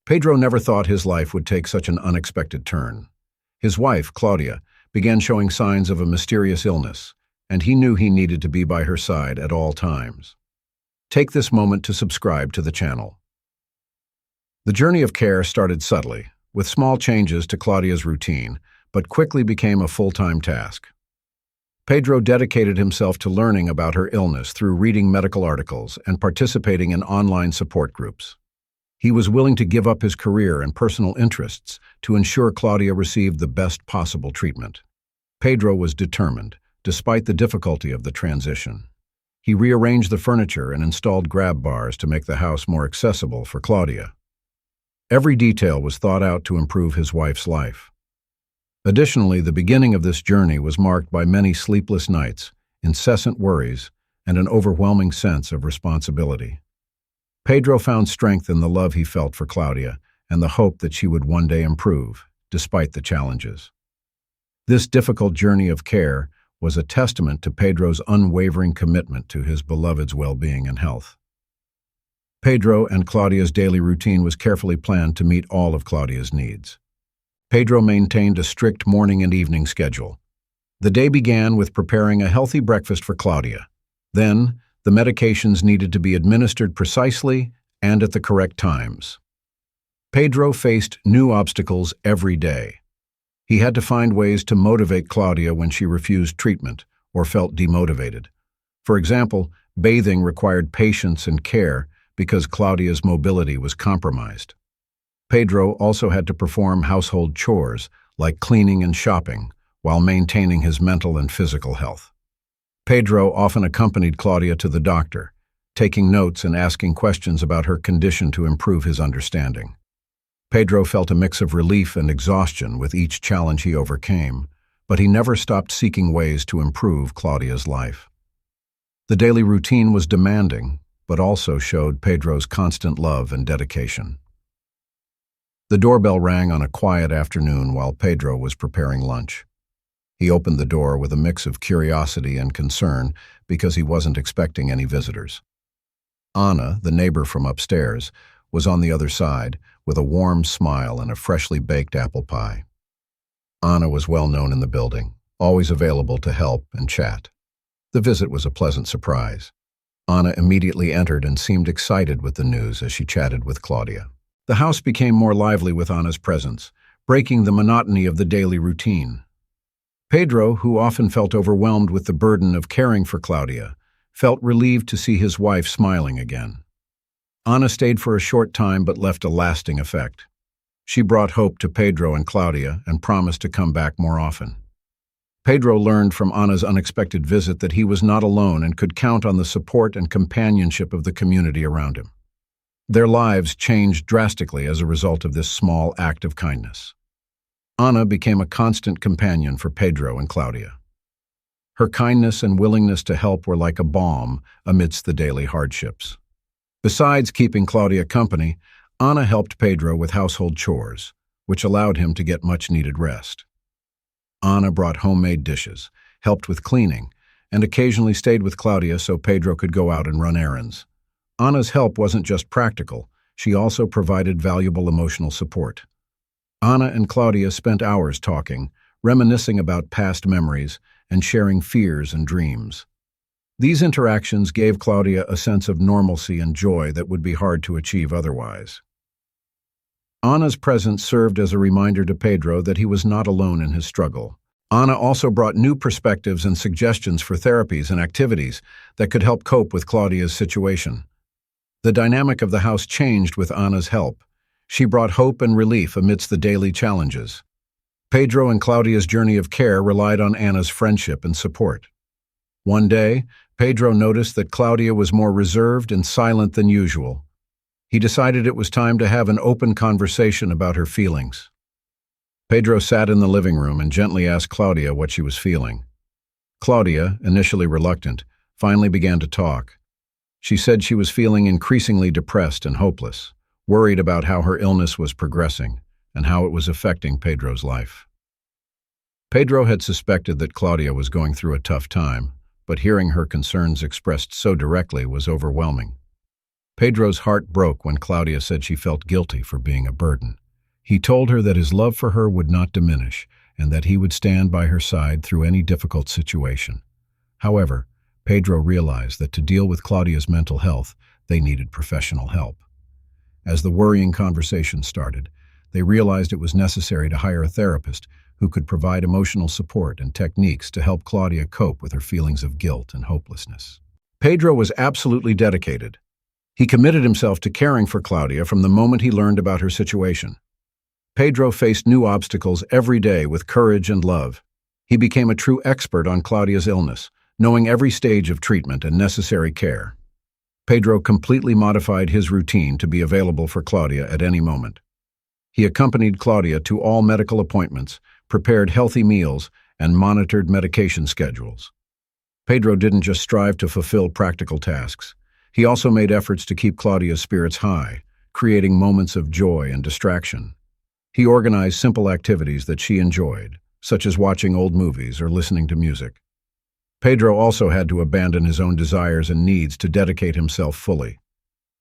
Pedro never thought his life would take such an unexpected turn. His wife, Claudia, began showing signs of a mysterious illness, and he knew he needed to be by her side at all times. Take this moment to subscribe to the channel. The journey of care started subtly, with small changes to Claudia's routine, but quickly became a full-time task. Pedro dedicated himself to learning about her illness through reading medical articles and participating in online support groups. He was willing to give up his career and personal interests to ensure Claudia received the best possible treatment. Pedro was determined, despite the difficulty of the transition. He rearranged the furniture and installed grab bars to make the house more accessible for Claudia. Every detail was thought out to improve his wife's life. Additionally, the beginning of this journey was marked by many sleepless nights, incessant worries, and an overwhelming sense of responsibility. Pedro found strength in the love he felt for Claudia and the hope that she would one day improve, despite the challenges. This difficult journey of care was a testament to Pedro's unwavering commitment to his beloved's well-being and health. Pedro and Claudia's daily routine was carefully planned to meet all of Claudia's needs. Pedro maintained a strict morning and evening schedule. The day began with preparing a healthy breakfast for Claudia. Then, the medications needed to be administered precisely and at the correct times. Pedro faced new obstacles every day. He had to find ways to motivate Claudia when she refused treatment or felt demotivated. For example, bathing required patience and care because Claudia's mobility was compromised. Pedro also had to perform household chores like cleaning and shopping while maintaining his mental and physical health. Pedro often accompanied Claudia to the doctor, taking notes and asking questions about her condition to improve his understanding. Pedro felt a mix of relief and exhaustion with each challenge he overcame, but he never stopped seeking ways to improve Claudia's life. The daily routine was demanding, but also showed Pedro's constant love and dedication. The doorbell rang on a quiet afternoon while Pedro was preparing lunch. He opened the door with a mix of curiosity and concern because he wasn't expecting any visitors. Anna, the neighbor from upstairs, was on the other side with a warm smile and a freshly baked apple pie. Anna was well known in the building, always available to help and chat. The visit was a pleasant surprise. Anna immediately entered and seemed excited with the news as she chatted with Claudia. The house became more lively with Anna's presence, breaking the monotony of the daily routine. Pedro, who often felt overwhelmed with the burden of caring for Claudia, felt relieved to see his wife smiling again. Anna stayed for a short time but left a lasting effect. She brought hope to Pedro and Claudia and promised to come back more often. Pedro learned from Anna's unexpected visit that he was not alone and could count on the support and companionship of the community around him. Their lives changed drastically as a result of this small act of kindness. Anna became a constant companion for Pedro and Claudia. Her kindness and willingness to help were like a balm amidst the daily hardships. Besides keeping Claudia company, Anna helped Pedro with household chores, which allowed him to get much-needed rest. Anna brought homemade dishes, helped with cleaning, and occasionally stayed with Claudia so Pedro could go out and run errands. Anna's help wasn't just practical, she also provided valuable emotional support. Anna and Claudia spent hours talking, reminiscing about past memories, and sharing fears and dreams. These interactions gave Claudia a sense of normalcy and joy that would be hard to achieve otherwise. Anna's presence served as a reminder to Pedro that he was not alone in his struggle. Anna also brought new perspectives and suggestions for therapies and activities that could help cope with Claudia's situation. The dynamic of the house changed with Anna's help. She brought hope and relief amidst the daily challenges. Pedro and Claudia's journey of care relied on Anna's friendship and support. One day, Pedro noticed that Claudia was more reserved and silent than usual. He decided it was time to have an open conversation about her feelings. Pedro sat in the living room and gently asked Claudia what she was feeling. Claudia, initially reluctant, finally began to talk. She said she was feeling increasingly depressed and hopeless, worried about how her illness was progressing and how it was affecting Pedro's life. Pedro had suspected that Claudia was going through a tough time, but hearing her concerns expressed so directly was overwhelming. Pedro's heart broke when Claudia said she felt guilty for being a burden. He told her that his love for her would not diminish and that he would stand by her side through any difficult situation. However, Pedro realized that to deal with Claudia's mental health, they needed professional help. As the worrying conversation started, they realized it was necessary to hire a therapist who could provide emotional support and techniques to help Claudia cope with her feelings of guilt and hopelessness. Pedro was absolutely dedicated. He committed himself to caring for Claudia from the moment he learned about her situation. Pedro faced new obstacles every day with courage and love. He became a true expert on Claudia's illness, knowing every stage of treatment and necessary care. Pedro completely modified his routine to be available for Claudia at any moment. He accompanied Claudia to all medical appointments, prepared healthy meals, and monitored medication schedules. Pedro didn't just strive to fulfill practical tasks. He also made efforts to keep Claudia's spirits high, creating moments of joy and distraction. He organized simple activities that she enjoyed, such as watching old movies or listening to music. Pedro also had to abandon his own desires and needs to dedicate himself fully.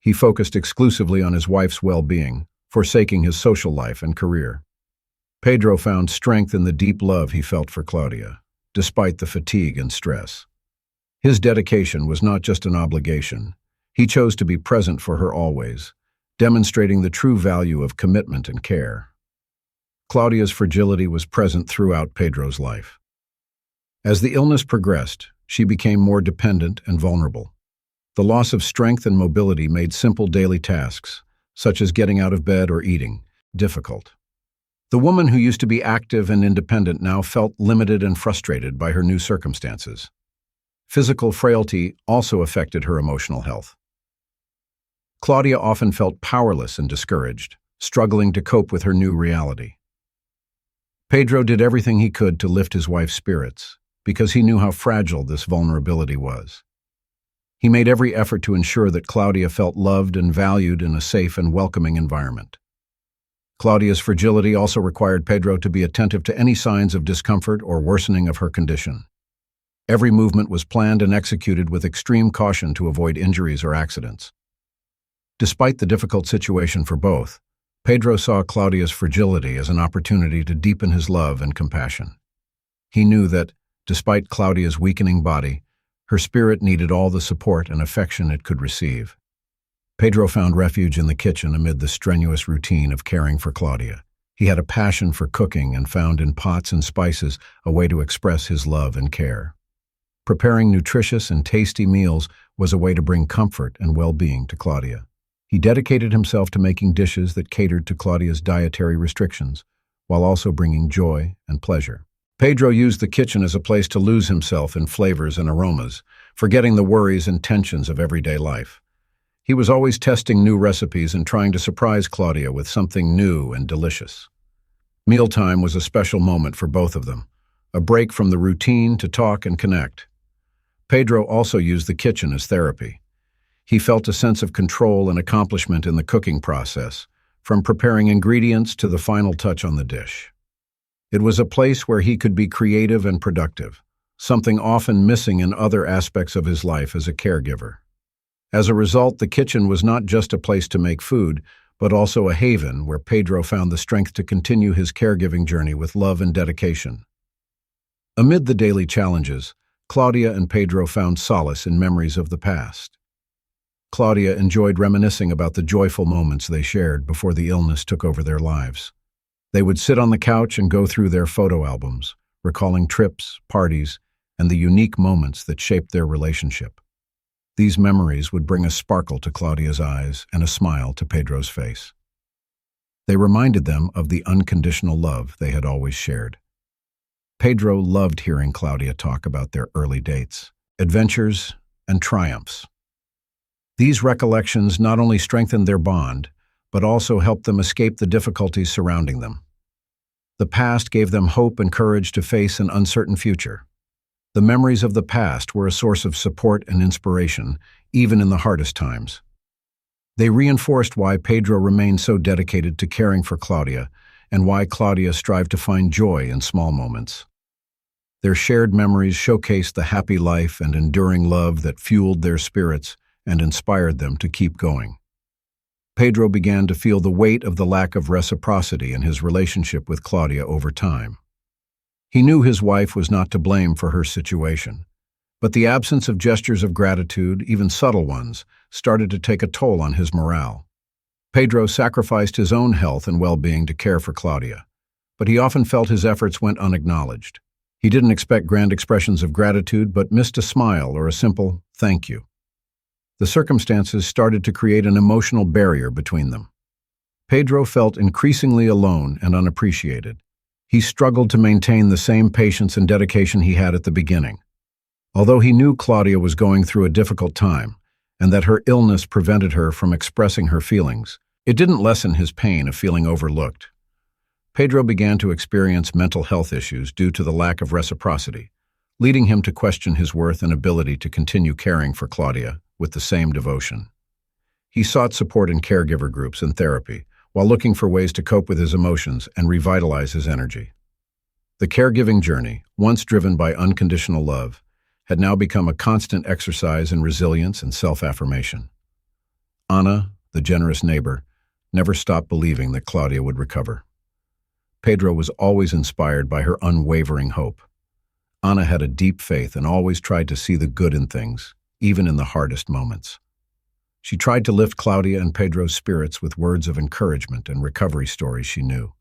He focused exclusively on his wife's well-being, forsaking his social life and career. Pedro found strength in the deep love he felt for Claudia, despite the fatigue and stress. His dedication was not just an obligation. He chose to be present for her always, demonstrating the true value of commitment and care. Claudia's fragility was present throughout Pedro's life. As the illness progressed, she became more dependent and vulnerable. The loss of strength and mobility made simple daily tasks, such as getting out of bed or eating, difficult. The woman who used to be active and independent now felt limited and frustrated by her new circumstances. Physical frailty also affected her emotional health. Claudia often felt powerless and discouraged, struggling to cope with her new reality. Pedro did everything he could to lift his wife's spirits, because he knew how fragile this vulnerability was. He made every effort to ensure that Claudia felt loved and valued in a safe and welcoming environment. Claudia's fragility also required Pedro to be attentive to any signs of discomfort or worsening of her condition. Every movement was planned and executed with extreme caution to avoid injuries or accidents. Despite the difficult situation for both, Pedro saw Claudia's fragility as an opportunity to deepen his love and compassion. He knew that, despite Claudia's weakening body, her spirit needed all the support and affection it could receive. Pedro found refuge in the kitchen amid the strenuous routine of caring for Claudia. He had a passion for cooking and found in pots and spices a way to express his love and care. Preparing nutritious and tasty meals was a way to bring comfort and well-being to Claudia. He dedicated himself to making dishes that catered to Claudia's dietary restrictions, while also bringing joy and pleasure. Pedro used the kitchen as a place to lose himself in flavors and aromas, forgetting the worries and tensions of everyday life. He was always testing new recipes and trying to surprise Claudia with something new and delicious. Mealtime was a special moment for both of them, a break from the routine to talk and connect. Pedro also used the kitchen as therapy. He felt a sense of control and accomplishment in the cooking process, from preparing ingredients to the final touch on the dish. It was a place where he could be creative and productive, something often missing in other aspects of his life as a caregiver. As a result, the kitchen was not just a place to make food, but also a haven where Pedro found the strength to continue his caregiving journey with love and dedication. Amid the daily challenges, Claudia and Pedro found solace in memories of the past. Claudia enjoyed reminiscing about the joyful moments they shared before the illness took over their lives. They would sit on the couch and go through their photo albums, recalling trips, parties, and the unique moments that shaped their relationship. These memories would bring a sparkle to Claudia's eyes and a smile to Pedro's face. They reminded them of the unconditional love they had always shared. Pedro loved hearing Claudia talk about their early dates, adventures, and triumphs. These recollections not only strengthened their bond, but also helped them escape the difficulties surrounding them. The past gave them hope and courage to face an uncertain future. The memories of the past were a source of support and inspiration, even in the hardest times. They reinforced why Pedro remained so dedicated to caring for Claudia and why Claudia strived to find joy in small moments. Their shared memories showcased the happy life and enduring love that fueled their spirits and inspired them to keep going. Pedro began to feel the weight of the lack of reciprocity in his relationship with Claudia over time. He knew his wife was not to blame for her situation, but the absence of gestures of gratitude, even subtle ones, started to take a toll on his morale. Pedro sacrificed his own health and well-being to care for Claudia, but he often felt his efforts went unacknowledged. He didn't expect grand expressions of gratitude, but missed a smile or a simple thank you. The circumstances started to create an emotional barrier between them. Pedro felt increasingly alone and unappreciated. He struggled to maintain the same patience and dedication he had at the beginning. Although he knew Claudia was going through a difficult time, and that her illness prevented her from expressing her feelings, it didn't lessen his pain of feeling overlooked. Pedro began to experience mental health issues due to the lack of reciprocity, leading him to question his worth and ability to continue caring for Claudia with the same devotion. He sought support in caregiver groups and therapy, while looking for ways to cope with his emotions and revitalize his energy. The caregiving journey, once driven by unconditional love, had now become a constant exercise in resilience and self-affirmation. Ana, the generous neighbor, never stopped believing that Claudia would recover. Pedro was always inspired by her unwavering hope. Ana had a deep faith and always tried to see the good in things, even in the hardest moments. She tried to lift Claudia and Pedro's spirits with words of encouragement and recovery stories she knew.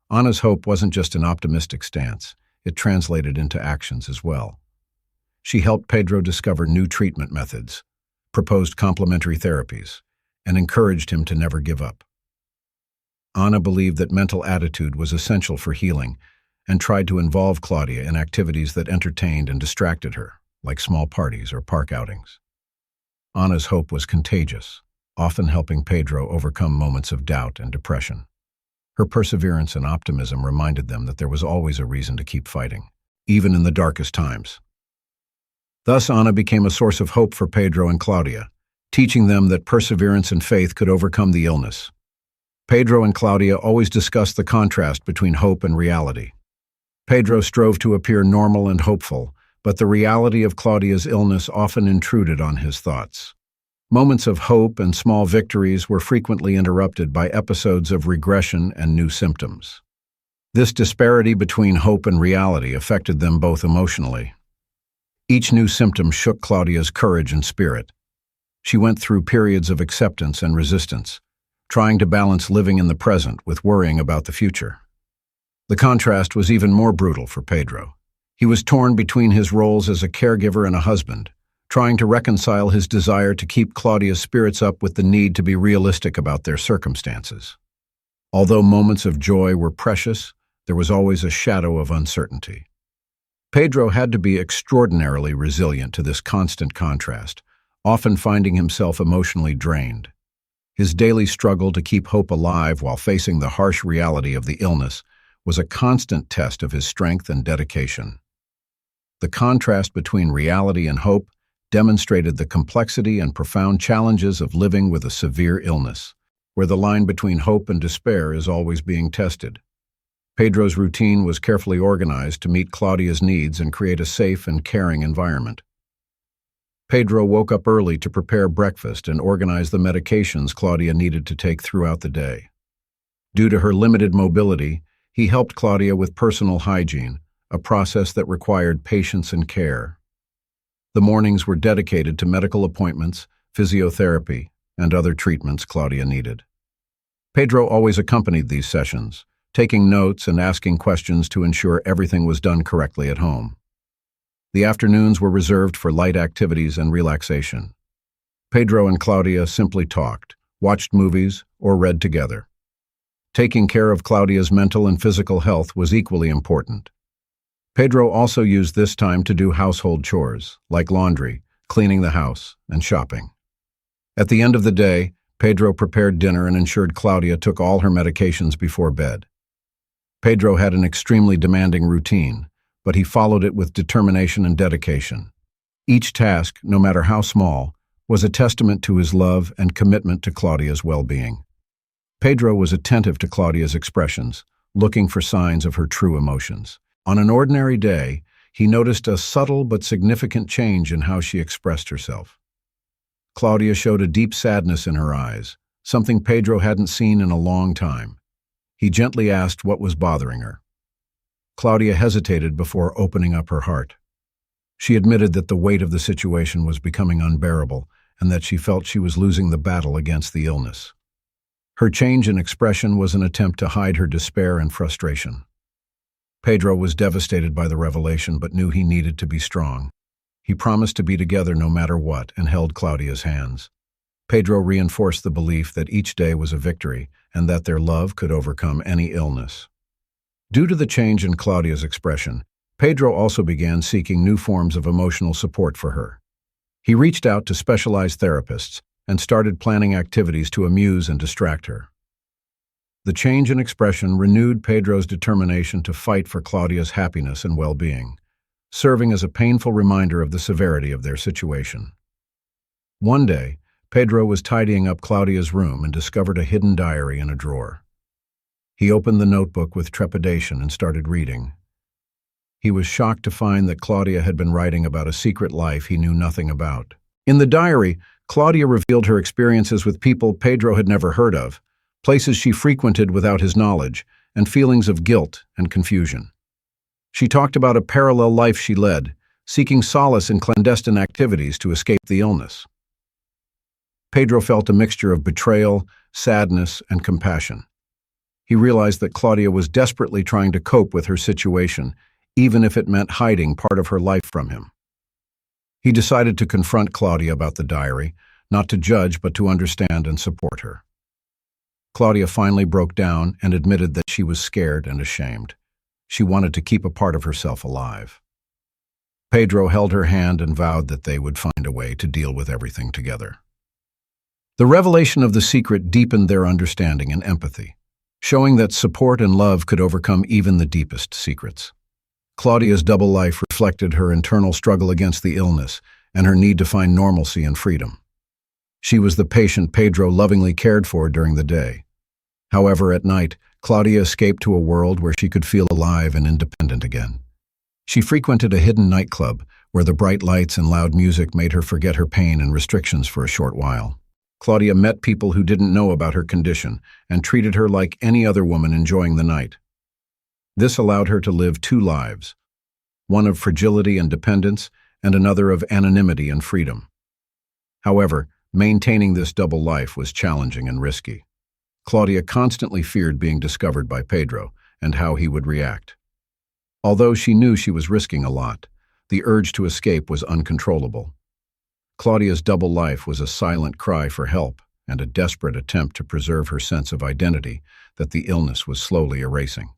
Ana's hope wasn't just an optimistic stance, it translated into actions as well. She helped Pedro discover new treatment methods, proposed complementary therapies, and encouraged him to never give up. Ana believed that mental attitude was essential for healing and tried to involve Claudia in activities that entertained and distracted her, like small parties or park outings. Ana's hope was contagious, often helping Pedro overcome moments of doubt and depression. Her perseverance and optimism reminded them that there was always a reason to keep fighting, even in the darkest times. Thus, Ana became a source of hope for Pedro and Claudia, teaching them that perseverance and faith could overcome the illness. Pedro and Claudia always discussed the contrast between hope and reality. Pedro strove to appear normal and hopeful, but the reality of Claudia's illness often intruded on his thoughts. Moments of hope and small victories were frequently interrupted by episodes of regression and new symptoms. This disparity between hope and reality affected them both emotionally. Each new symptom shook Claudia's courage and spirit. She went through periods of acceptance and resistance, trying to balance living in the present with worrying about the future. The contrast was even more brutal for Pedro. He was torn between his roles as a caregiver and a husband, trying to reconcile his desire to keep Claudia's spirits up with the need to be realistic about their circumstances. Although moments of joy were precious, there was always a shadow of uncertainty. Pedro had to be extraordinarily resilient to this constant contrast, often finding himself emotionally drained. His daily struggle to keep hope alive while facing the harsh reality of the illness was a constant test of his strength and dedication. The contrast between reality and hope demonstrated the complexity and profound challenges of living with a severe illness, where the line between hope and despair is always being tested. Pedro's routine was carefully organized to meet Claudia's needs and create a safe and caring environment. Pedro woke up early to prepare breakfast and organize the medications Claudia needed to take throughout the day. Due to her limited mobility, he helped Claudia with personal hygiene, a process that required patience and care. The mornings were dedicated to medical appointments, physiotherapy, and other treatments Claudia needed. Pedro always accompanied these sessions, taking notes and asking questions to ensure everything was done correctly at home. The afternoons were reserved for light activities and relaxation. Pedro and Claudia simply talked, watched movies, or read together. Taking care of Claudia's mental and physical health was equally important. Pedro also used this time to do household chores, like laundry, cleaning the house, and shopping. At the end of the day, Pedro prepared dinner and ensured Claudia took all her medications before bed. Pedro had an extremely demanding routine, but he followed it with determination and dedication. Each task, no matter how small, was a testament to his love and commitment to Claudia's well-being. Pedro was attentive to Claudia's expressions, looking for signs of her true emotions. On an ordinary day, he noticed a subtle but significant change in how she expressed herself. Claudia showed a deep sadness in her eyes, something Pedro hadn't seen in a long time. He gently asked what was bothering her. Claudia hesitated before opening up her heart. She admitted that the weight of the situation was becoming unbearable and that she felt she was losing the battle against the illness. Her change in expression was an attempt to hide her despair and frustration. Pedro was devastated by the revelation but knew he needed to be strong. He promised to be together no matter what and held Claudia's hands. Pedro reinforced the belief that each day was a victory and that their love could overcome any illness. Due to the change in Claudia's expression, Pedro also began seeking new forms of emotional support for her. He reached out to specialized therapists and started planning activities to amuse and distract her. The change in expression renewed Pedro's determination to fight for Claudia's happiness and well-being, serving as a painful reminder of the severity of their situation. One day, Pedro was tidying up Claudia's room and discovered a hidden diary in a drawer. He opened the notebook with trepidation and started reading. He was shocked to find that Claudia had been writing about a secret life he knew nothing about. In the diary, Claudia revealed her experiences with people Pedro had never heard of, places she frequented without his knowledge, and feelings of guilt and confusion. She talked about a parallel life she led, seeking solace in clandestine activities to escape the illness. Pedro felt a mixture of betrayal, sadness, and compassion. He realized that Claudia was desperately trying to cope with her situation, even if it meant hiding part of her life from him. He decided to confront Claudia about the diary, not to judge but to understand and support her. Claudia finally broke down and admitted that she was scared and ashamed. She wanted to keep a part of herself alive. Pedro held her hand and vowed that they would find a way to deal with everything together. The revelation of the secret deepened their understanding and empathy, showing that support and love could overcome even the deepest secrets. Claudia's double life reflected her internal struggle against the illness and her need to find normalcy and freedom. She was the patient Pedro lovingly cared for during the day. However, at night, Claudia escaped to a world where she could feel alive and independent again. She frequented a hidden nightclub where the bright lights and loud music made her forget her pain and restrictions for a short while. Claudia met people who didn't know about her condition and treated her like any other woman enjoying the night. This allowed her to live two lives, one of fragility and dependence and another of anonymity and freedom. However, maintaining this double life was challenging and risky. Claudia constantly feared being discovered by Pedro and how he would react. Although she knew she was risking a lot, the urge to escape was uncontrollable. Claudia's double life was a silent cry for help and a desperate attempt to preserve her sense of identity that the illness was slowly erasing.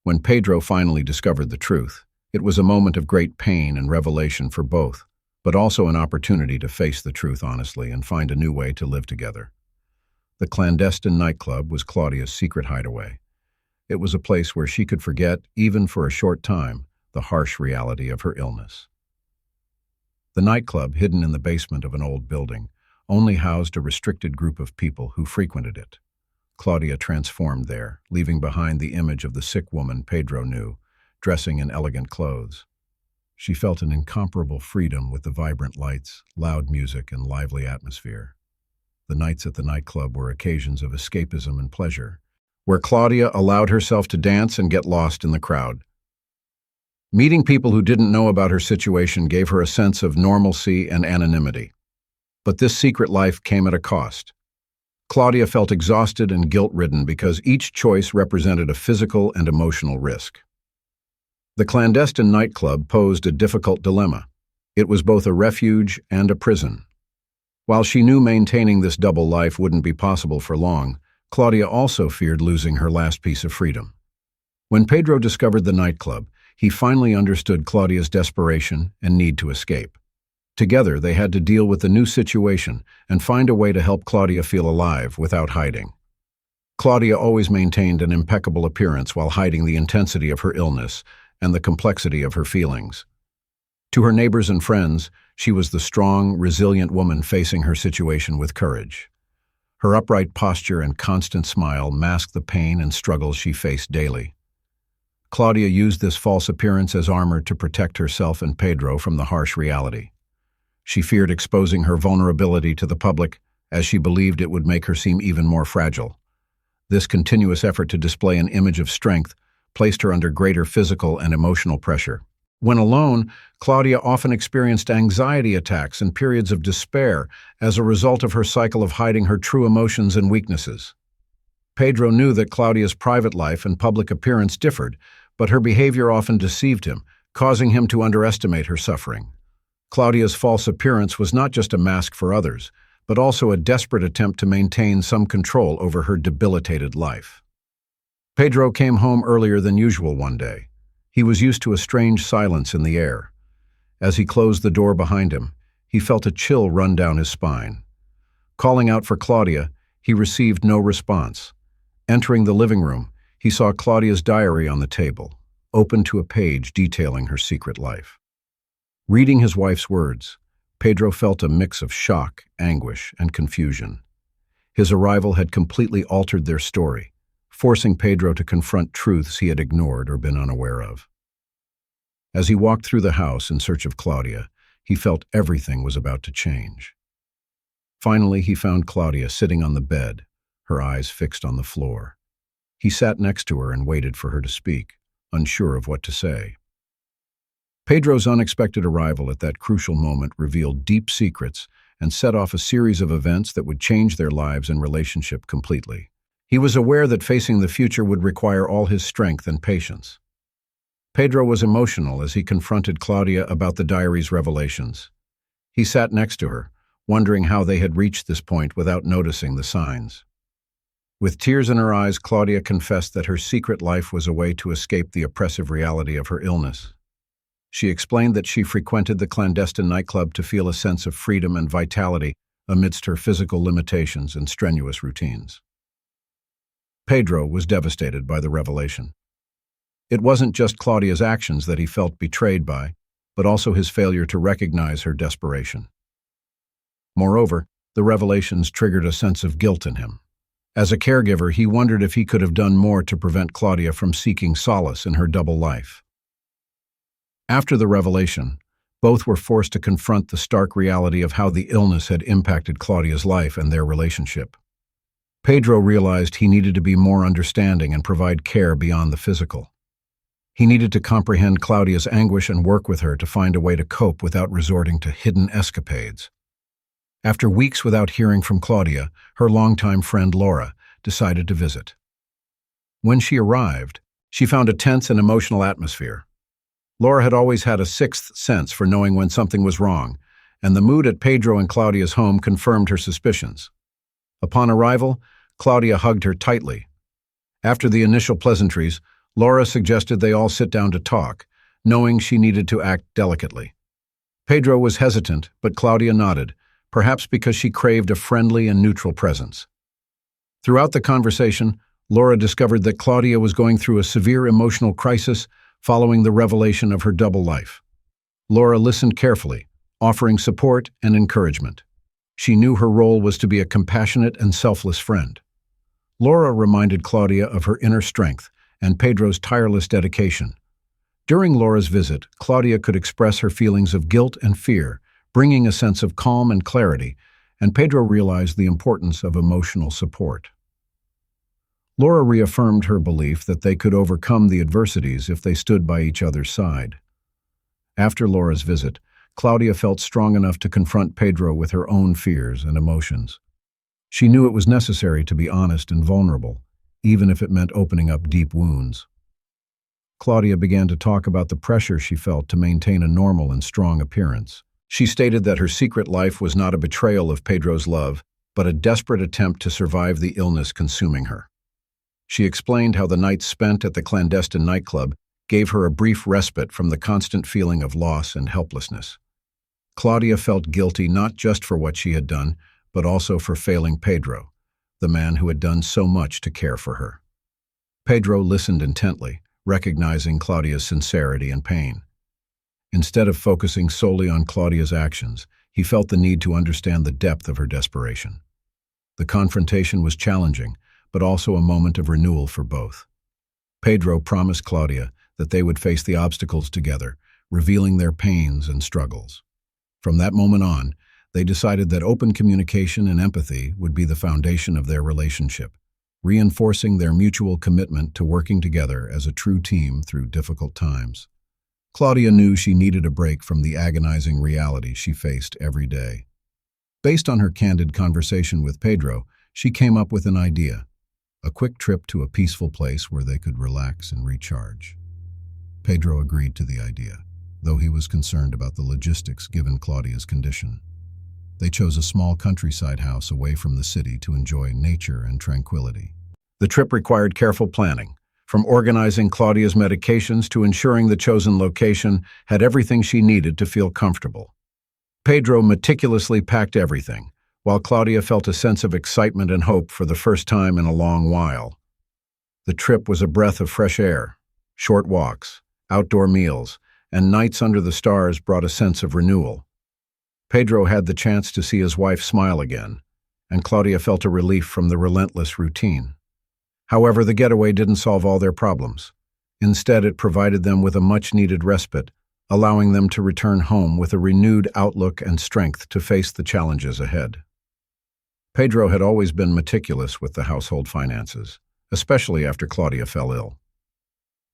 When Pedro finally discovered the truth, it was a moment of great pain and revelation for both, but also an opportunity to face the truth honestly and find a new way to live together. The clandestine nightclub was Claudia's secret hideaway. It was a place where she could forget, even for a short time, the harsh reality of her illness. The nightclub, hidden in the basement of an old building, only housed a restricted group of people who frequented it. Claudia transformed there, leaving behind the image of the sick woman Pedro knew, dressing in elegant clothes. She felt an incomparable freedom with the vibrant lights, loud music, and lively atmosphere. The nights at the nightclub were occasions of escapism and pleasure, where Claudia allowed herself to dance and get lost in the crowd. Meeting people who didn't know about her situation gave her a sense of normalcy and anonymity. But this secret life came at a cost. Claudia felt exhausted and guilt-ridden because each choice represented a physical and emotional risk. The clandestine nightclub posed a difficult dilemma. It was both a refuge and a prison. While she knew maintaining this double life wouldn't be possible for long, Claudia also feared losing her last piece of freedom. When Pedro discovered the nightclub, he finally understood Claudia's desperation and need to escape. Together, they had to deal with the new situation and find a way to help Claudia feel alive without hiding. Claudia always maintained an impeccable appearance while hiding the intensity of her illness and the complexity of her feelings. To her neighbors and friends, she was the strong, resilient woman facing her situation with courage. Her upright posture and constant smile masked the pain and struggles she faced daily. Claudia used this false appearance as armor to protect herself and Pedro from the harsh reality. She feared exposing her vulnerability to the public, as she believed it would make her seem even more fragile. This continuous effort to display an image of strength placed her under greater physical and emotional pressure. When alone, Claudia often experienced anxiety attacks and periods of despair as a result of her cycle of hiding her true emotions and weaknesses. Pedro knew that Claudia's private life and public appearance differed, but her behavior often deceived him, causing him to underestimate her suffering. Claudia's false appearance was not just a mask for others, but also a desperate attempt to maintain some control over her debilitated life. Pedro came home earlier than usual one day. He was used to a strange silence in the air. As he closed the door behind him, he felt a chill run down his spine. Calling out for Claudia, he received no response. Entering the living room, he saw Claudia's diary on the table, open to a page detailing her secret life. Reading his wife's words, Pedro felt a mix of shock, anguish, and confusion. His arrival had completely altered their story, forcing Pedro to confront truths he had ignored or been unaware of. As he walked through the house in search of Claudia, he felt everything was about to change. Finally, he found Claudia sitting on the bed, her eyes fixed on the floor. He sat next to her and waited for her to speak, unsure of what to say. Pedro's unexpected arrival at that crucial moment revealed deep secrets and set off a series of events that would change their lives and relationship completely. He was aware that facing the future would require all his strength and patience. Pedro was emotional as he confronted Claudia about the diary's revelations. He sat next to her, wondering how they had reached this point without noticing the signs. With tears in her eyes, Claudia confessed that her secret life was a way to escape the oppressive reality of her illness. She explained that she frequented the clandestine nightclub to feel a sense of freedom and vitality amidst her physical limitations and strenuous routines. Pedro was devastated by the revelation. It wasn't just Claudia's actions that he felt betrayed by, but also his failure to recognize her desperation. Moreover, the revelations triggered a sense of guilt in him. As a caregiver, he wondered if he could have done more to prevent Claudia from seeking solace in her double life. After the revelation, both were forced to confront the stark reality of how the illness had impacted Claudia's life and their relationship. Pedro realized he needed to be more understanding and provide care beyond the physical. He needed to comprehend Claudia's anguish and work with her to find a way to cope without resorting to hidden escapades. After weeks without hearing from Claudia, her longtime friend Laura decided to visit. When she arrived, she found a tense and emotional atmosphere. Laura had always had a sixth sense for knowing when something was wrong, and the mood at Pedro and Claudia's home confirmed her suspicions. Upon arrival, Claudia hugged her tightly. After the initial pleasantries, Laura suggested they all sit down to talk, knowing she needed to act delicately. Pedro was hesitant, but Claudia nodded, perhaps because she craved a friendly and neutral presence. Throughout the conversation, Laura discovered that Claudia was going through a severe emotional crisis following the revelation of her double life. Laura listened carefully, offering support and encouragement. She knew her role was to be a compassionate and selfless friend. Laura reminded Claudia of her inner strength and Pedro's tireless dedication. During Laura's visit, Claudia could express her feelings of guilt and fear, bringing a sense of calm and clarity, and Pedro realized the importance of emotional support. Laura reaffirmed her belief that they could overcome the adversities if they stood by each other's side. After Laura's visit, Claudia felt strong enough to confront Pedro with her own fears and emotions. She knew it was necessary to be honest and vulnerable, even if it meant opening up deep wounds. Claudia began to talk about the pressure she felt to maintain a normal and strong appearance. She stated that her secret life was not a betrayal of Pedro's love, but a desperate attempt to survive the illness consuming her. She explained how the nights spent at the clandestine nightclub gave her a brief respite from the constant feeling of loss and helplessness. Claudia felt guilty not just for what she had done, but also for failing Pedro, the man who had done so much to care for her. Pedro listened intently, recognizing Claudia's sincerity and pain. Instead of focusing solely on Claudia's actions, he felt the need to understand the depth of her desperation. The confrontation was challenging, but also a moment of renewal for both. Pedro promised Claudia that they would face the obstacles together, revealing their pains and struggles. From that moment on, they decided that open communication and empathy would be the foundation of their relationship, reinforcing their mutual commitment to working together as a true team through difficult times. Claudia knew she needed a break from the agonizing reality she faced every day. Based on her candid conversation with Pedro, she came up with an idea: a quick trip to a peaceful place where they could relax and recharge. Pedro agreed to the idea, though he was concerned about the logistics given Claudia's condition. They chose a small countryside house away from the city to enjoy nature and tranquility. The trip required careful planning, from organizing Claudia's medications to ensuring the chosen location had everything she needed to feel comfortable. Pedro meticulously packed everything, while Claudia felt a sense of excitement and hope for the first time in a long while. The trip was a breath of fresh air. Short walks, outdoor meals, and nights under the stars brought a sense of renewal. Pedro had the chance to see his wife smile again, and Claudia felt a relief from the relentless routine. However, the getaway didn't solve all their problems. Instead, it provided them with a much-needed respite, allowing them to return home with a renewed outlook and strength to face the challenges ahead. Pedro had always been meticulous with the household finances, especially after Claudia fell ill.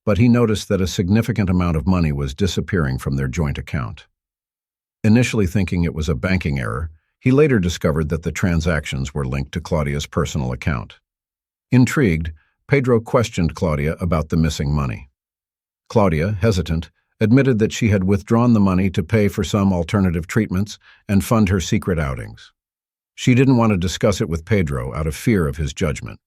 But he noticed that a significant amount of money was disappearing from their joint account. Initially thinking it was a banking error, he later discovered that the transactions were linked to Claudia's personal account. Intrigued, Pedro questioned Claudia about the missing money. Claudia, hesitant, admitted that she had withdrawn the money to pay for some alternative treatments and fund her secret outings. She didn't want to discuss it with Pedro out of fear of his judgment.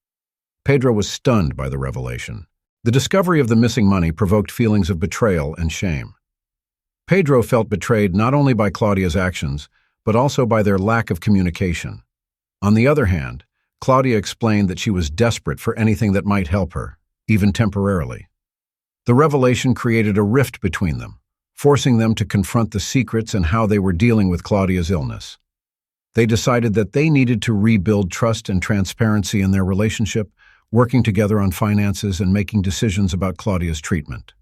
Pedro was stunned by the revelation. The discovery of the missing money provoked feelings of betrayal and shame. Pedro felt betrayed not only by Claudia's actions, but also by their lack of communication. On the other hand, Claudia explained that she was desperate for anything that might help her, even temporarily. The revelation created a rift between them, forcing them to confront the secrets and how they were dealing with Claudia's illness. They decided that they needed to rebuild trust and transparency in their relationship, working together on finances and making decisions about Claudia's treatment.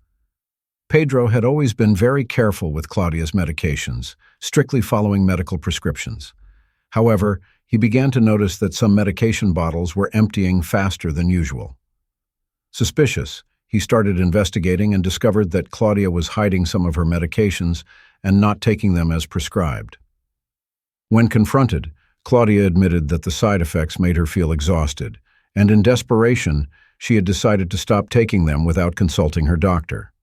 Pedro had always been very careful with Claudia's medications, strictly following medical prescriptions. However, he began to notice that some medication bottles were emptying faster than usual. Suspicious, he started investigating and discovered that Claudia was hiding some of her medications and not taking them as prescribed. When confronted, Claudia admitted that the side effects made her feel exhausted, and in desperation, she had decided to stop taking them without consulting her doctor.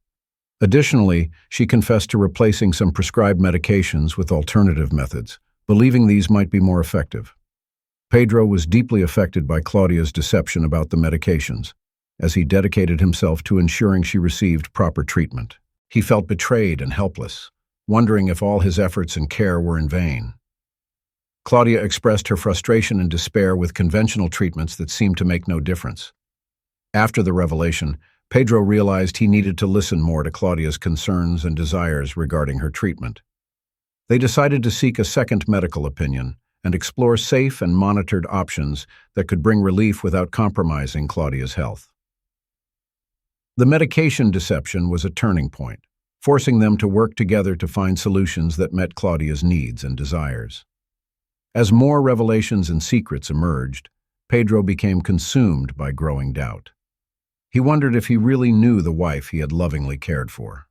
Additionally, she confessed to replacing some prescribed medications with alternative methods, believing these might be more effective. Pedro was deeply affected by Claudia's deception about the medications, as he dedicated himself to ensuring she received proper treatment. He felt betrayed and helpless, wondering if all his efforts and care were in vain. Claudia expressed her frustration and despair with conventional treatments that seemed to make no difference. After the revelation, Pedro realized he needed to listen more to Claudia's concerns and desires regarding her treatment. They decided to seek a second medical opinion and explore safe and monitored options that could bring relief without compromising Claudia's health. The medication deception was a turning point, forcing them to work together to find solutions that met Claudia's needs and desires. As more revelations and secrets emerged, Pedro became consumed by growing doubt. He wondered if he really knew the wife he had lovingly cared for.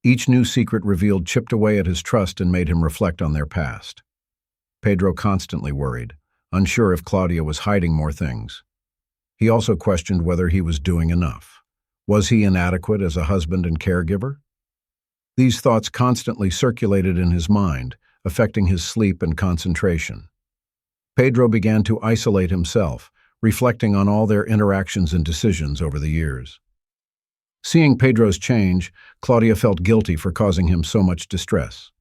Each new secret revealed chipped away at his trust and made him reflect on their past. Pedro constantly worried, unsure if Claudia was hiding more things. He also questioned whether he was doing enough. Was he inadequate as a husband and caregiver? These thoughts constantly circulated in his mind, affecting his sleep and concentration. Pedro began to isolate himself, reflecting on all their interactions and decisions over the years. Seeing Pedro's change, Claudia felt guilty for causing him so much distress.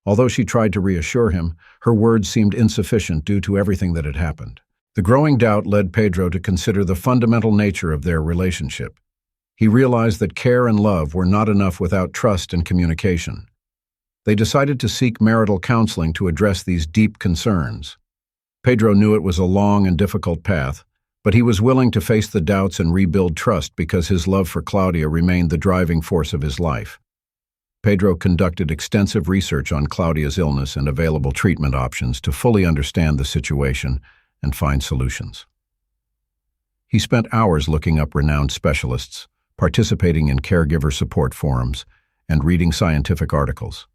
Although she tried to reassure him, her words seemed insufficient due to everything that had happened. The growing doubt led Pedro to consider the fundamental nature of their relationship. He realized that care and love were not enough without trust and communication. They decided to seek marital counseling to address these deep concerns. Pedro knew it was a long and difficult path, but he was willing to face the doubts and rebuild trust because his love for Claudia remained the driving force of his life. Pedro conducted extensive research on Claudia's illness and available treatment options to fully understand the situation and find solutions. He spent hours looking up renowned specialists, participating in caregiver support forums, and reading scientific articles.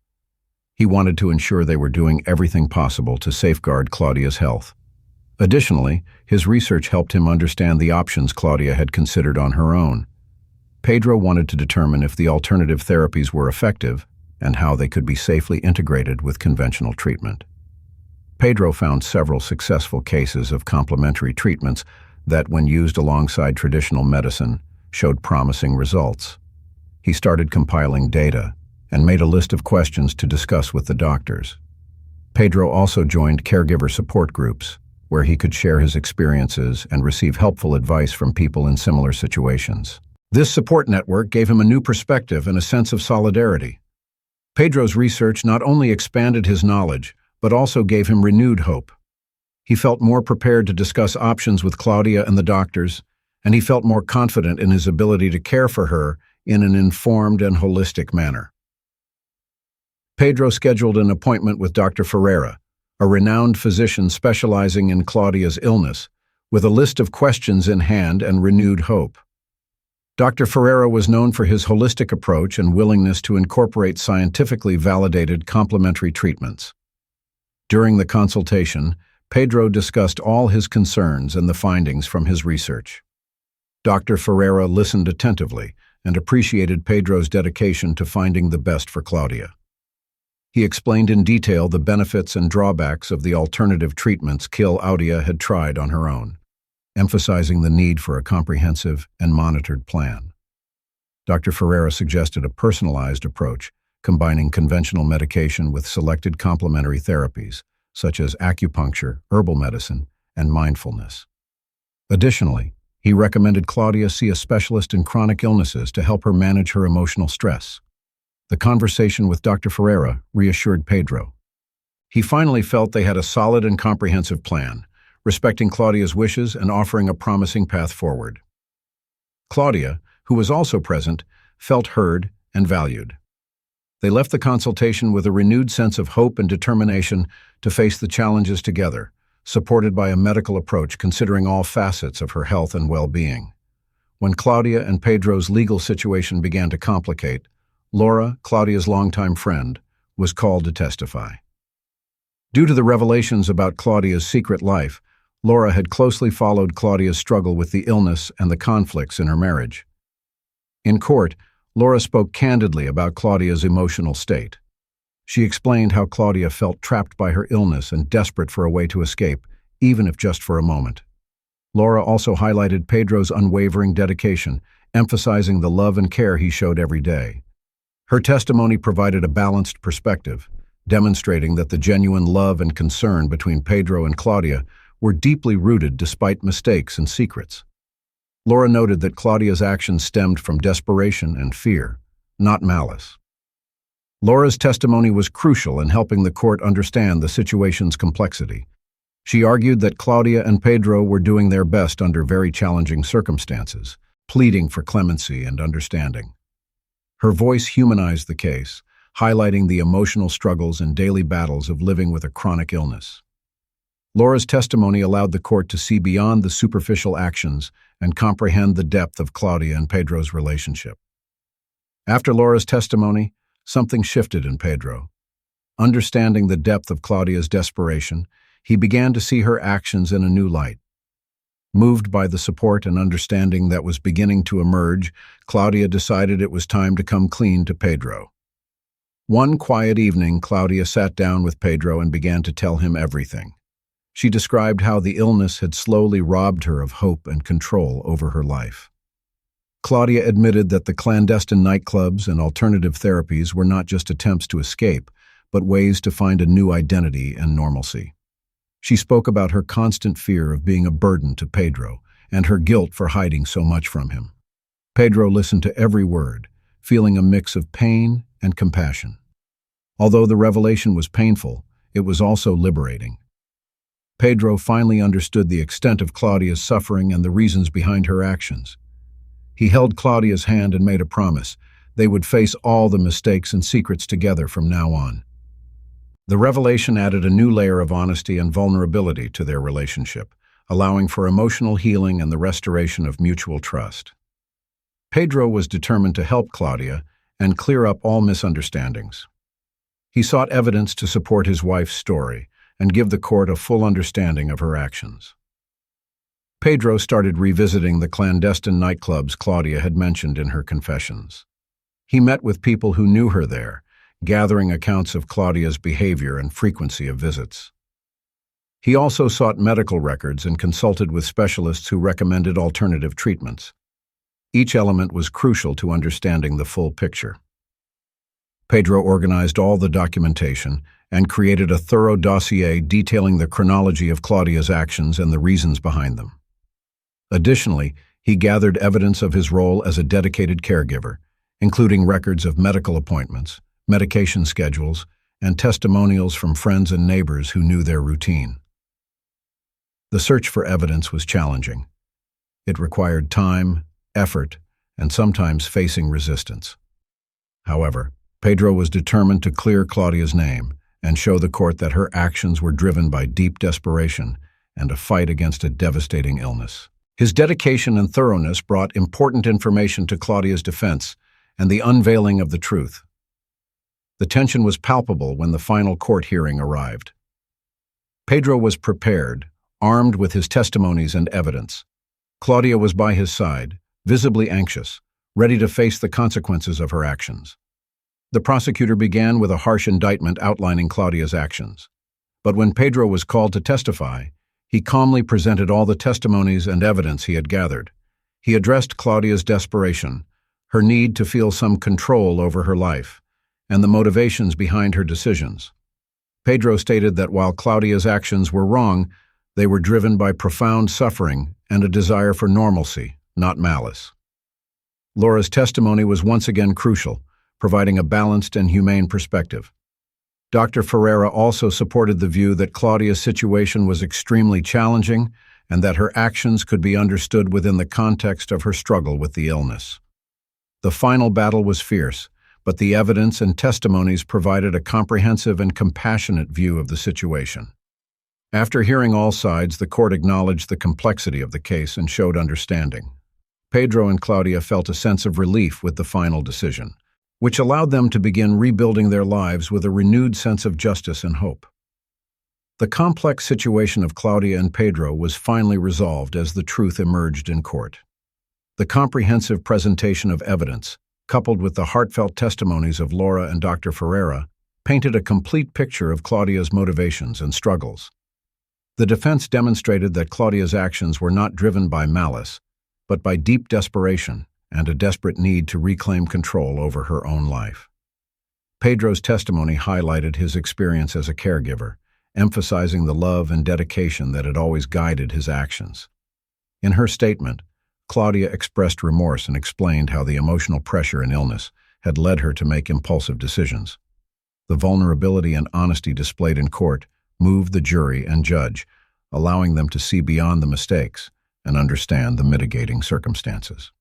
He wanted to ensure they were doing everything possible to safeguard Claudia's health. Additionally, his research helped him understand the options Claudia had considered on her own. Pedro wanted to determine if the alternative therapies were effective and how they could be safely integrated with conventional treatment. Pedro found several successful cases of complementary treatments that, when used alongside traditional medicine, showed promising results. He started compiling data and made a list of questions to discuss with the doctors. Pedro also joined caregiver support groups, where he could share his experiences and receive helpful advice from people in similar situations. This support network gave him a new perspective and a sense of solidarity. Pedro's research not only expanded his knowledge, but also gave him renewed hope. He felt more prepared to discuss options with Claudia and the doctors, and he felt more confident in his ability to care for her in an informed and holistic manner. Pedro scheduled an appointment with Dr. Ferreira, a renowned physician specializing in Claudia's illness, with a list of questions in hand and renewed hope. Dr. Ferreira was known for his holistic approach and willingness to incorporate scientifically validated complementary treatments. During the consultation, Pedro discussed all his concerns and the findings from his research. Dr. Ferreira listened attentively and appreciated Pedro's dedication to finding the best for Claudia. He explained in detail the benefits and drawbacks of the alternative treatments Claudia had tried on her own, emphasizing the need for a comprehensive and monitored plan. Dr. Ferreira suggested a personalized approach, combining conventional medication with selected complementary therapies, such as acupuncture, herbal medicine, and mindfulness. Additionally, he recommended Claudia see a specialist in chronic illnesses to help her manage her emotional stress. The conversation with Dr. Ferreira reassured Pedro. He finally felt they had a solid and comprehensive plan, respecting Claudia's wishes and offering a promising path forward. Claudia, who was also present, felt heard and valued. They left the consultation with a renewed sense of hope and determination to face the challenges together, supported by a medical approach considering all facets of her health and well-being. When Claudia and Pedro's legal situation began to complicate, Laura, Claudia's longtime friend, was called to testify. Due to the revelations about Claudia's secret life, Laura had closely followed Claudia's struggle with the illness and the conflicts in her marriage. In court, Laura spoke candidly about Claudia's emotional state. She explained how Claudia felt trapped by her illness and desperate for a way to escape, even if just for a moment. Laura also highlighted Pedro's unwavering dedication, emphasizing the love and care he showed every day. Her testimony provided a balanced perspective, demonstrating that the genuine love and concern between Pedro and Claudia were deeply rooted despite mistakes and secrets. Laura noted that Claudia's actions stemmed from desperation and fear, not malice. Laura's testimony was crucial in helping the court understand the situation's complexity. She argued that Claudia and Pedro were doing their best under very challenging circumstances, pleading for clemency and understanding. Her voice humanized the case, highlighting the emotional struggles and daily battles of living with a chronic illness. Laura's testimony allowed the court to see beyond the superficial actions and comprehend the depth of Claudia and Pedro's relationship. After Laura's testimony, something shifted in Pedro. Understanding the depth of Claudia's desperation, he began to see her actions in a new light. Moved by the support and understanding that was beginning to emerge, Claudia decided it was time to come clean to Pedro. One quiet evening, Claudia sat down with Pedro and began to tell him everything. She described how the illness had slowly robbed her of hope and control over her life. Claudia admitted that the clandestine nightclubs and alternative therapies were not just attempts to escape, but ways to find a new identity and normalcy. She spoke about her constant fear of being a burden to Pedro and her guilt for hiding so much from him. Pedro listened to every word, feeling a mix of pain and compassion. Although the revelation was painful, it was also liberating. Pedro finally understood the extent of Claudia's suffering and the reasons behind her actions. He held Claudia's hand and made a promise They would face all the mistakes and secrets together from now on. The revelation added a new layer of honesty and vulnerability to their relationship, allowing for emotional healing and the restoration of mutual trust. Pedro was determined to help Claudia and clear up all misunderstandings. He sought evidence to support his wife's story and give the court a full understanding of her actions. Pedro started revisiting the clandestine nightclubs Claudia had mentioned in her confessions. He met with people who knew her there, gathering accounts of Claudia's behavior and frequency of visits. He also sought medical records and consulted with specialists who recommended alternative treatments. Each element was crucial to understanding the full picture. Pedro organized all the documentation and created a thorough dossier detailing the chronology of Claudia's actions and the reasons behind them. Additionally, he gathered evidence of his role as a dedicated caregiver, including records of medical appointments, medication schedules, and testimonials from friends and neighbors who knew their routine. The search for evidence was challenging. It required time, effort, and sometimes facing resistance. However, Pedro was determined to clear Claudia's name and show the court that her actions were driven by deep desperation and a fight against a devastating illness. His dedication and thoroughness brought important information to Claudia's defense and the unveiling of the truth. The tension was palpable when the final court hearing arrived. Pedro was prepared, armed with his testimonies and evidence. Claudia was by his side, visibly anxious, ready to face the consequences of her actions. The prosecutor began with a harsh indictment outlining Claudia's actions. But when Pedro was called to testify, he calmly presented all the testimonies and evidence he had gathered. He addressed Claudia's desperation, her need to feel some control over her life, and the motivations behind her decisions. Pedro stated that while Claudia's actions were wrong, they were driven by profound suffering and a desire for normalcy, not malice. Laura's testimony was once again crucial, providing a balanced and humane perspective. Dr. Ferreira also supported the view that Claudia's situation was extremely challenging and that her actions could be understood within the context of her struggle with the illness. The final battle was fierce, but the evidence and testimonies provided a comprehensive and compassionate view of the situation. After hearing all sides, the court acknowledged the complexity of the case and showed understanding. Pedro and Claudia felt a sense of relief with the final decision, which allowed them to begin rebuilding their lives with a renewed sense of justice and hope. The complex situation of Claudia and Pedro was finally resolved as the truth emerged in court. The comprehensive presentation of evidence, coupled with the heartfelt testimonies of Laura and Dr. Ferreira, painted a complete picture of Claudia's motivations and struggles. The defense demonstrated that Claudia's actions were not driven by malice, but by deep desperation and a desperate need to reclaim control over her own life. Pedro's testimony highlighted his experience as a caregiver, emphasizing the love and dedication that had always guided his actions. In her statement, Claudia expressed remorse and explained how the emotional pressure and illness had led her to make impulsive decisions. The vulnerability and honesty displayed in court moved the jury and judge, allowing them to see beyond the mistakes and understand the mitigating circumstances.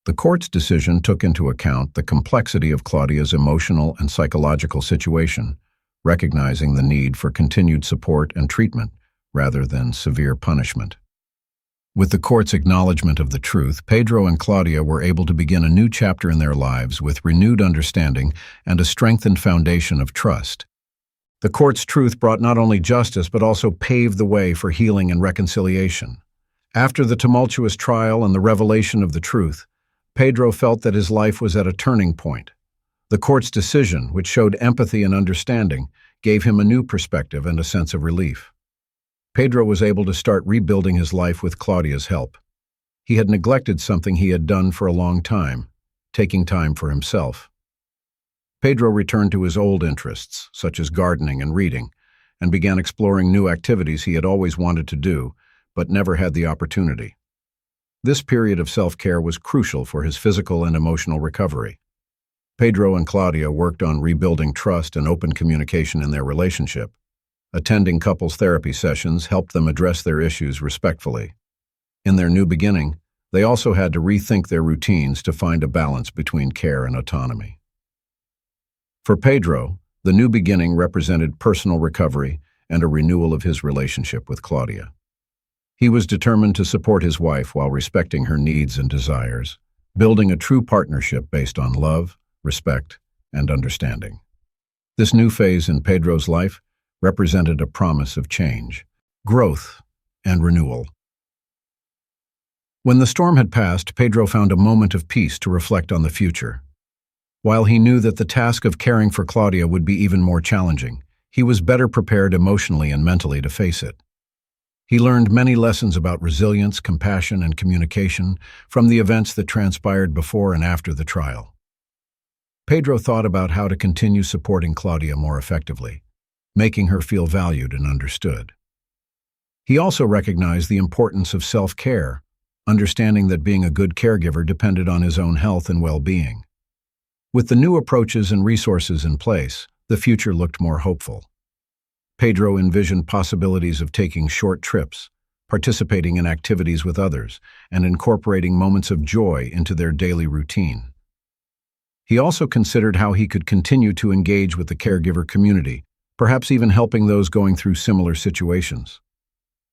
The court's decision took into account the complexity of Claudia's emotional and psychological situation, recognizing the need for continued support and treatment rather than severe punishment. With the court's acknowledgement of the truth, Pedro and Claudia were able to begin a new chapter in their lives with renewed understanding and a strengthened foundation of trust. The court's truth brought not only justice but also paved the way for healing and reconciliation. After the tumultuous trial and the revelation of the truth, Pedro felt that his life was at a turning point. The court's decision, which showed empathy and understanding, gave him a new perspective and a sense of relief. Pedro was able to start rebuilding his life with Claudia's help. He had neglected something he had done for a long time, taking time for himself. Pedro returned to his old interests, such as gardening and reading, and began exploring new activities he had always wanted to do, but never had the opportunity. This period of self-care was crucial for his physical and emotional recovery. Pedro and Claudia worked on rebuilding trust and open communication in their relationship. Attending couples therapy sessions helped them address their issues respectfully. In their new beginning, They also had to rethink their routines to find a balance between care and autonomy. For Pedro, the new beginning represented personal recovery and a renewal of his relationship with Claudia. He was determined to support his wife while respecting her needs and desires, building a true partnership based on love, respect, and understanding. This new phase in Pedro's life represented a promise of change, growth, and renewal. When the storm had passed, Pedro found a moment of peace to reflect on the future. While he knew that the task of caring for Claudia would be even more challenging, he was better prepared emotionally and mentally to face it. He learned many lessons about resilience, compassion, and communication from the events that transpired before and after the trial. Pedro thought about how to continue supporting Claudia more effectively, making her feel valued and understood. He also recognized the importance of self-care, understanding that being a good caregiver depended on his own health and well-being. With the new approaches and resources in place, the future looked more hopeful. Pedro envisioned possibilities of taking short trips, participating in activities with others, and incorporating moments of joy into their daily routine. He also considered how he could continue to engage with the caregiver community, perhaps even helping those going through similar situations.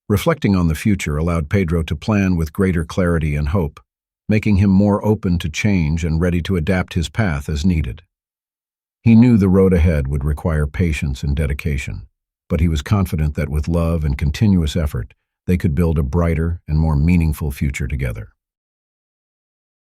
Reflecting on the future allowed Pedro to plan with greater clarity and hope, making him more open to change and ready to adapt his path as needed. He knew the road ahead would require patience and dedication, but he was confident that with love and continuous effort, they could build a brighter and more meaningful future together.